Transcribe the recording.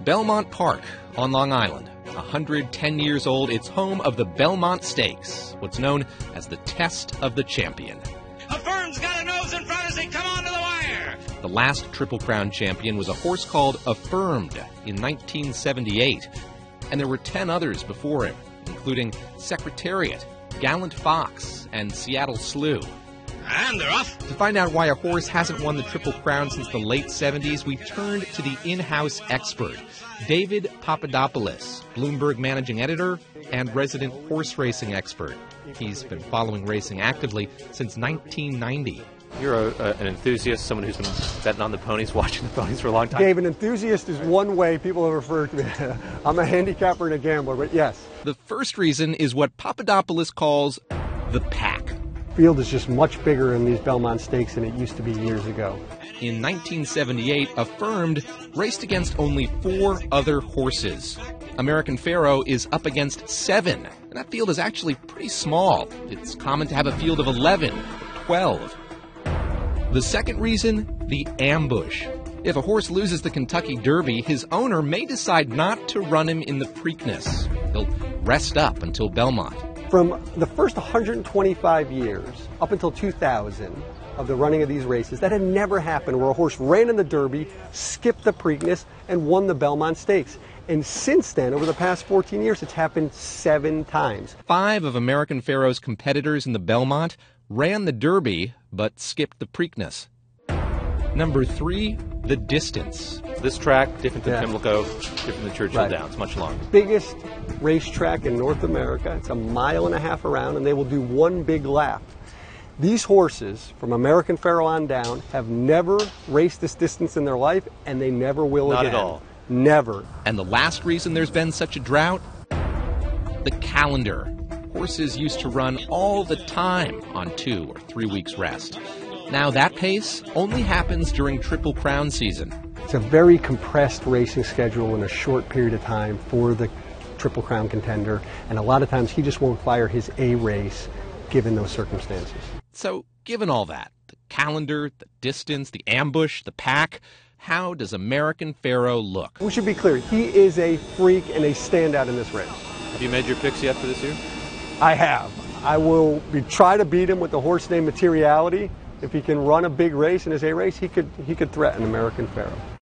Belmont Park on Long Island. 110 years old, it's home of the Belmont Stakes, what's known as the Test of the Champion. Affirmed's got a nose in front as he come onto the wire. The last Triple Crown champion was a horse called Affirmed in 1978, and there were 10 others before him, including Secretariat, Gallant Fox, and Seattle Slew. And they're off. To find out why a horse hasn't won the Triple Crown since the late 70s, we turned to the in-house expert, David Papadopoulos, Bloomberg managing editor and resident horse racing expert. He's been following racing actively since 1990. You're an enthusiast, someone who's been betting on the ponies, watching the ponies for a long time. Dave, an enthusiast is one way people have referred to me. I'm a handicapper and a gambler, but yes. The first reason is what Papadopoulos calls the pack. Field is just much bigger in these Belmont Stakes than it used to be years ago. In 1978, Affirmed raced against only 4 other horses. American Pharoah is up against 7, and that field is actually pretty small. It's common to have a field of 11 or 12. The second reason, the ambush. If a horse loses the Kentucky Derby, his owner may decide not to run him in the Preakness. He'll rest up until Belmont. From the first 125 years up until 2000 of the running of these races, that had never happened where a horse ran in the Derby, skipped the Preakness, and won the Belmont Stakes. And since then, over the past 14 years, it's happened 7 times. 5 of American Pharoah's competitors in the Belmont ran the Derby, but skipped the Preakness. Number 3, the distance. This track, different than Pimlico, different than Churchill Downs, much longer. Biggest racetrack in North America. It's 1.5 miles around, and they will do one big lap. These horses, from American Pharoah on down, have never raced this distance in their life, and they never will again. Not at all. Never. And the last reason there's been such a drought? The calendar. Horses used to run all the time on 2 or 3 weeks rest. Now that pace only happens during Triple Crown season. It's a very compressed racing schedule in a short period of time for the Triple Crown contender, and a lot of times he just won't fire his A race given those circumstances. So, given all that, the calendar, the distance, the ambush, the pack, how does American Pharoah look? We should be clear, he is a freak and a standout in this race. Have you made your picks yet for this year? I have. I will try to beat him with the horse named Materiality. If he can run a big race in his A race, he could threaten American Pharoah.